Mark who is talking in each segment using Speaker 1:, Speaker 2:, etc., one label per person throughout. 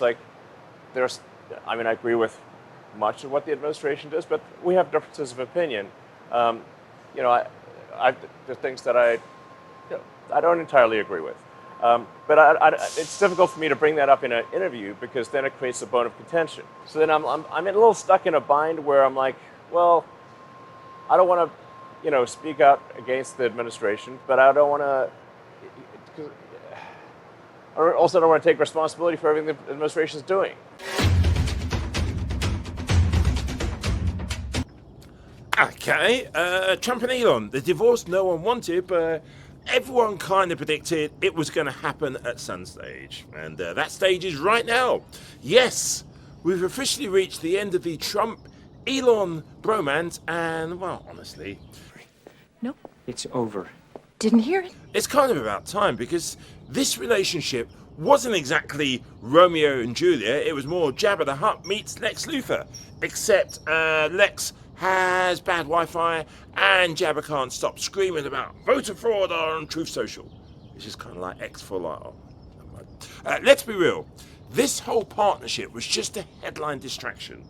Speaker 1: like I mean, I agree with much of what the administration does, but we have differences of opinion. You know, there are things that I don't entirely agree with. But it's difficult for me to bring that up in an interview because then it creates a bone of contention. So then I'm a little stuck in a bind where I'm like, well, I don't want to, speak out against the administration, but I don't want to. I also don't want to take responsibility for everything the administration is doing.
Speaker 2: Okay, Trump and Elon, the divorce no one wanted, but everyone kind of predicted it was going to happen at some stage. And that stage is right now. Yes, we've officially reached the end of the Trump-Elon bromance, and, well, honestly...
Speaker 3: Nope. It's over. Didn't hear it.
Speaker 2: It's kind of about time, because this relationship wasn't exactly Romeo and Juliet. It was more Jabba the Hutt meets Lex Luthor. Except Lex has bad Wi-Fi, and Jabba can't stop screaming about voter fraud on Truth Social. It's just kind of like X for like. Let's be real. This whole partnership was just a headline distraction.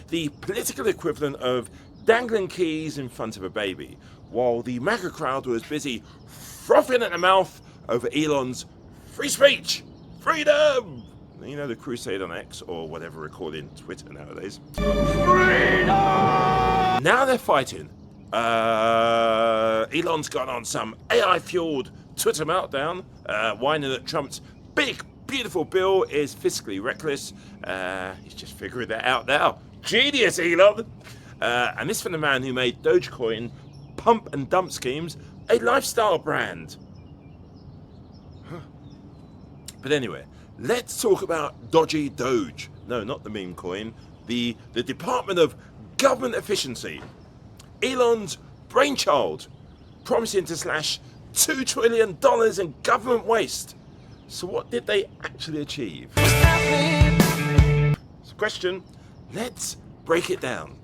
Speaker 2: The political equivalent of dangling keys in front of a baby, while the MAGA crowd was busy frothing at the mouth over Elon's free speech, freedom. You know, the crusade on X, or whatever we're calling Twitter nowadays. Freedom! Now they're fighting. Elon's gone on some AI-fueled Twitter meltdown, whining that Trump's big, beautiful bill is fiscally reckless. He's just figuring that out now. Genius, Elon! And this from the man who made Dogecoin pump and dump schemes a lifestyle brand. Huh. But anyway, let's talk about dodgy Doge. No, not the meme coin. The Department of Government Efficiency. Elon's brainchild, promising to slash $2 trillion in government waste. So what did they actually achieve? It's a question. Let's break it down.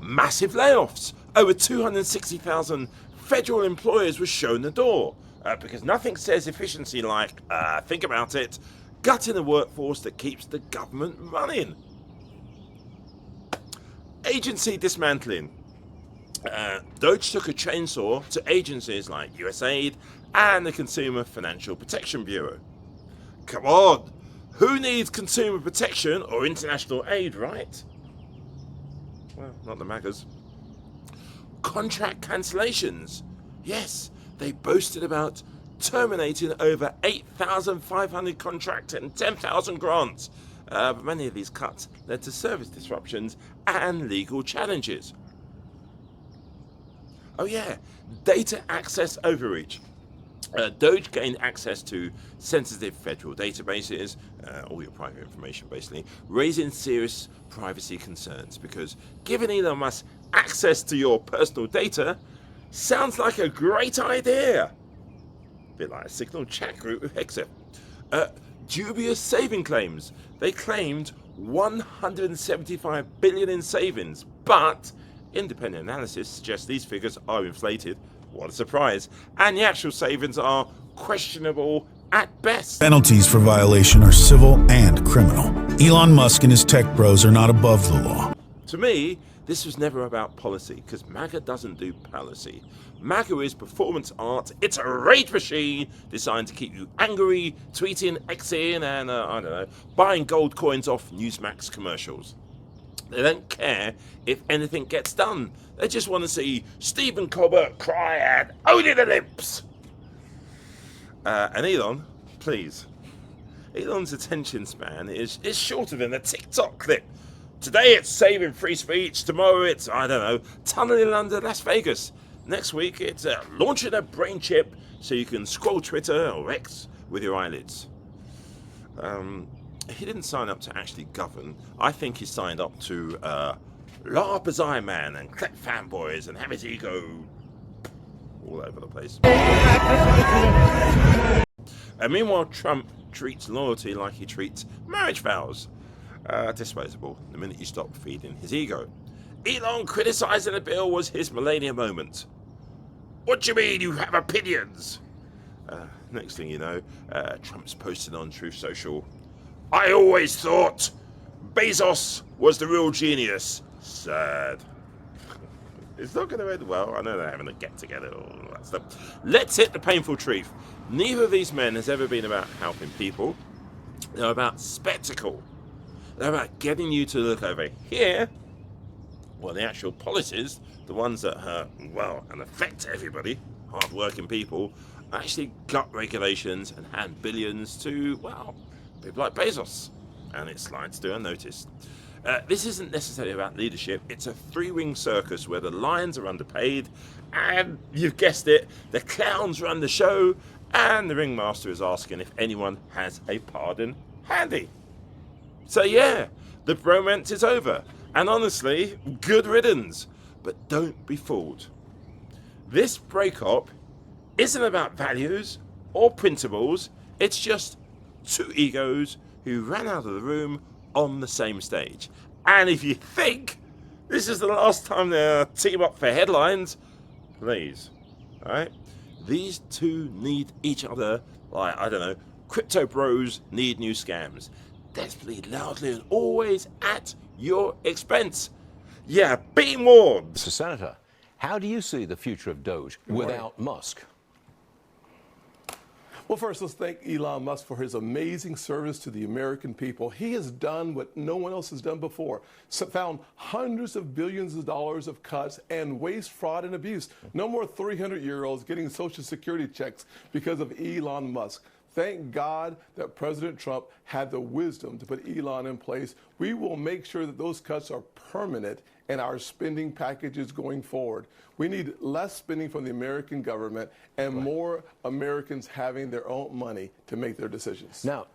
Speaker 2: Massive layoffs. Over 260,000 federal employers were shown the door. Because nothing says efficiency like, think about it, gutting a workforce that keeps the government running. Agency dismantling. Doge took a chainsaw to agencies like USAID and the Consumer Financial Protection Bureau. Come on, who needs consumer protection or international aid, right? Well, not the MAGAs. Contract cancellations. Yes, they boasted about terminating over 8,500 contracts and 10,000 grants. But many of these cuts led to service disruptions and legal challenges. Oh yeah, data access overreach. Doge gained access to sensitive federal databases, all your private information basically, raising serious privacy concerns because giving Elon Musk access to your personal data sounds like a great idea. A bit like a Signal chat group with Hexif. Dubious saving claims. They claimed $175 billion in savings, but independent analysis suggests these figures are inflated. What a surprise. And the actual savings are questionable at best.
Speaker 4: Penalties for violation are civil and criminal. Elon Musk and his tech bros are not above the law.
Speaker 2: To me, this was never about policy, because MAGA doesn't do policy. MAGA is performance art. It's a rage machine designed to keep you angry, tweeting, Xing, and, buying gold coins off Newsmax commercials. They don't care if anything gets done. They just want to see Stephen Colbert cry and only the lips. And Elon, please. Elon's attention span is shorter than a TikTok clip. Today it's saving free speech. Tomorrow it's, tunneling under Las Vegas. Next week it's launching a brain chip so you can scroll Twitter or X with your eyelids. He didn't sign up to actually govern. I think he signed up to LARP as Iron Man and collect fanboys and have his ego all over the place. And meanwhile, Trump treats loyalty like he treats marriage vows. Disposable the minute you stop feeding his ego. Elon criticizing the bill was his millennium moment. What do you mean you have opinions? Next thing you know, Trump's posted on Truth Social. I always thought Bezos was the real genius. Sad. It's not going to end well. I know they're having a get-together and all that stuff. Let's hit the painful truth. Neither of these men has ever been about helping people. They're about spectacle. They're about getting you to look over here. Well, the actual policies, the ones that hurt, well, and affect everybody, hard-working people, actually gut regulations and hand billions to, well, people like Bezos. And it slides through unnoticed. This isn't necessarily about leadership. It's a three-ring circus where the lions are underpaid, and you've guessed it, the clowns run the show, and the ringmaster is asking if anyone has a pardon handy. So yeah, the bromance is over, and honestly, good riddance. But don't be fooled. This breakup isn't about values or principles. It's just two egos who ran out of the room on the same stage. And if you think this is the last time they'll team up for headlines, please, all right? These two need each other like, I don't know, crypto bros need new scams. Desperately, loudly, and always at your expense. Yeah, be more.
Speaker 5: Mr. Senator, how do you see the future of DOGE without Musk?
Speaker 6: Well, first, let's thank Elon Musk for his amazing service to the American people. He has done what no one else has done before, found hundreds of billions of dollars of cuts and waste, fraud, and abuse. No more 300-year-olds getting Social Security checks because of Elon Musk. Thank God that President Trump had the wisdom to put Elon in place. We will make sure that those cuts are permanent in our spending packages going forward. We need less spending from the American government and more Americans having their own money to make their decisions.
Speaker 5: Now,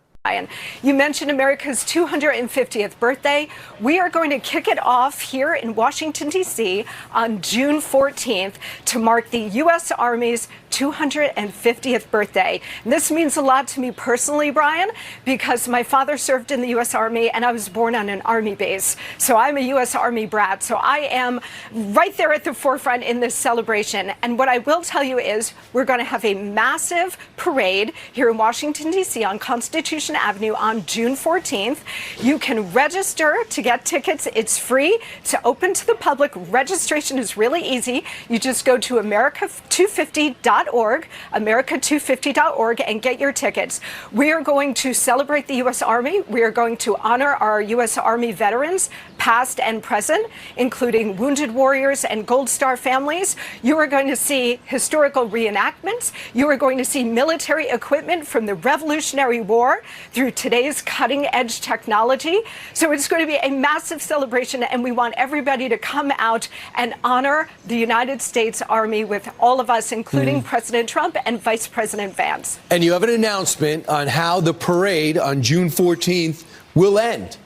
Speaker 7: you mentioned America's 250th birthday. We are going to kick it off here in Washington, D.C. on June 14th to mark the U.S. Army's 250th birthday. And this means a lot to me personally, Brian, because my father served in the U.S. Army and I was born on an Army base. So I'm a U.S. Army brat. So I am right there at the forefront in this celebration. And what I will tell you is we're going to have a massive parade here in Washington, D.C. on Constitution Avenue on June 14th. You can register to get tickets. It's free. It's open to the public. Registration is really easy. You just go to America250.org, America250.org, and get your tickets. We are going to celebrate the U.S. Army. We are going to honor our U.S. Army veterans, past and present, including wounded warriors and Gold Star families. You are going to see historical reenactments. You are going to see military equipment from the Revolutionary War through today's cutting-edge technology. So it's going to be a massive celebration, and we want everybody to come out and honor the United States Army with all of us, including President Trump and Vice President Vance.
Speaker 8: And you have an announcement on how the parade on June 14th will end.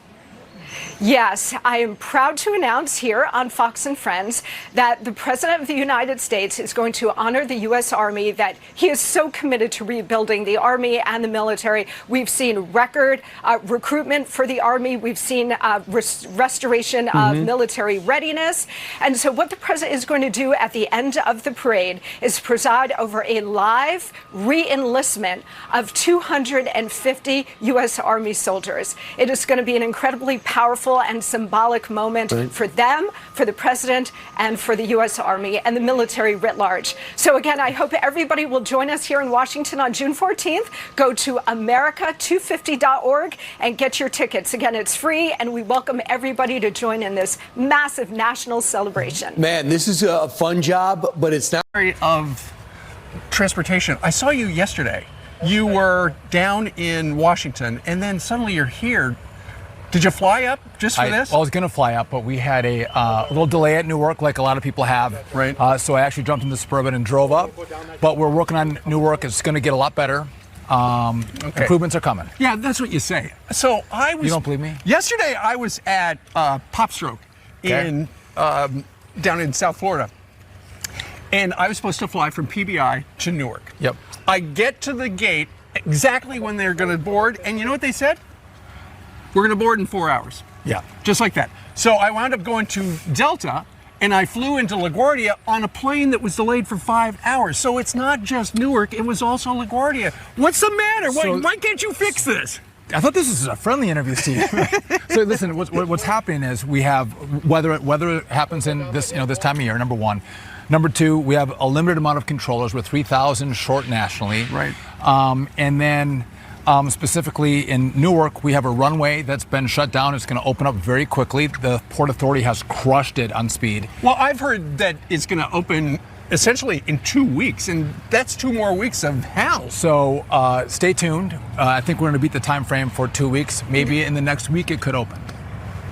Speaker 7: Yes, I am proud to announce here on Fox and Friends that the President of the United States is going to honor the U.S. Army, that he is so committed to rebuilding the Army and the military. We've seen record recruitment for the Army. We've seen restoration of military readiness. And so what the President is going to do at the end of the parade is preside over a live re-enlistment of 250 U.S. Army soldiers. It is going to be an incredibly powerful and symbolic moment for them, for the President, and for the U.S. Army and the military writ large. So again, I hope everybody will join us here in Washington on June 14th. Go to America250.org and get your tickets. Again, it's free, and we welcome everybody to join in this massive national celebration.
Speaker 8: Man, this is a fun job, but it's not.
Speaker 9: Of transportation. I saw you yesterday. You were down in Washington, and then suddenly you're here. Did you fly up just for this?
Speaker 10: Well, I was going to fly up, but we had a little delay at Newark, like a lot of people have.
Speaker 9: Right.
Speaker 10: So I actually jumped in the Suburban and drove up. But we're working on Newark. It's going to get a lot better. Improvements are coming.
Speaker 9: Yeah, that's what you say. So I was.
Speaker 10: You don't believe me?
Speaker 9: Yesterday, I was at Popstroke in down in South Florida, and I was supposed to fly from PBI to Newark.
Speaker 10: Yep.
Speaker 9: I get to the gate exactly when they're going to board, and you know what they said? We're going to board in 4 hours.
Speaker 10: Yeah.
Speaker 9: Just like that. So I wound up going to Delta, and I flew into LaGuardia on a plane that was delayed for 5 hours. So it's not just Newark, it was also LaGuardia. What's the matter? Why can't you fix this?
Speaker 10: I thought this was a friendly interview, Steve. So listen, what's happening is we have weather happens in this this time of year. Number one, number two, we have a limited amount of controllers. We're 3,000 short nationally,
Speaker 9: Right.
Speaker 10: And then specifically in Newark, we have a runway that's been shut down. It's going to open up very quickly. The Port Authority has crushed it on speed.
Speaker 9: Well, I've heard that it's going to open essentially in 2 weeks, and that's 2 more weeks of hell.
Speaker 10: So stay tuned. I think we're going to beat the time frame for 2 weeks. Maybe in the next week it could open.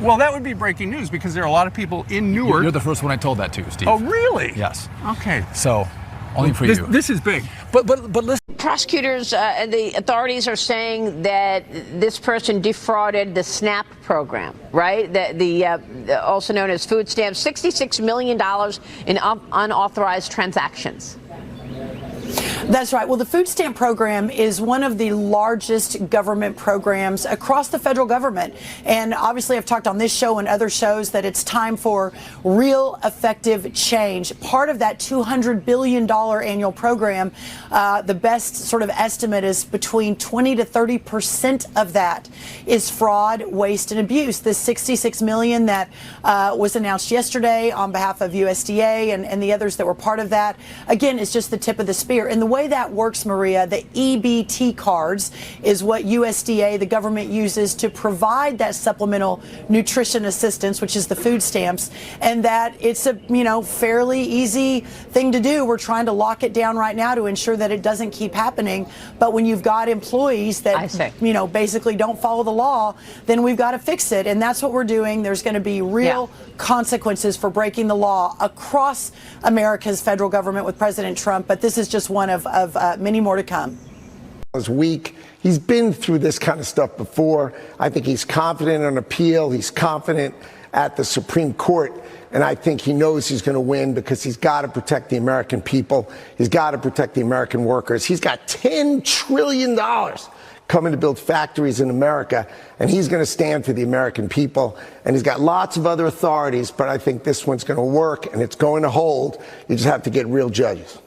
Speaker 9: Well, that would be breaking news because there are a lot of people in Newark.
Speaker 10: You're the first one I told that to, Steve.
Speaker 9: Oh, really?
Speaker 10: Yes.
Speaker 9: Okay.
Speaker 10: So only for you.
Speaker 9: This is big.
Speaker 10: But listen.
Speaker 11: Prosecutors and the authorities are saying that this person defrauded the SNAP program, right? The also known as food stamps, $66 million in unauthorized transactions.
Speaker 12: That's right. Well, the food stamp program is one of the largest government programs across the federal government. And obviously, I've talked on this show and other shows that it's time for real effective change. Part of that $200 billion annual program, the best sort of estimate is between 20 to 30% of that is fraud, waste, and abuse. The $66 million that was announced yesterday on behalf of USDA and the others that were part of that, again, is just the tip of the spear. And the way that works, Maria, the EBT cards is what USDA, the government, uses to provide that supplemental nutrition assistance, which is the food stamps, and that it's a fairly easy thing to do. We're trying to lock it down right now to ensure that it doesn't keep happening. But when you've got employees that basically don't follow the law, then we've got to fix it, and that's what we're doing. There's going to be real consequences for breaking the law across America's federal government with President Trump, but this is just one of many more to come.
Speaker 13: Weak. He's been through this kind of stuff before. I think he's confident on appeal. He's confident at the Supreme Court. And I think he knows he's going to win because he's got to protect the American people. He's got to protect the American workers. He's got $10 trillion coming to build factories in America, and he's going to stand for the American people. And he's got lots of other authorities, but I think this one's going to work, and it's going to hold. You just have to get real judges.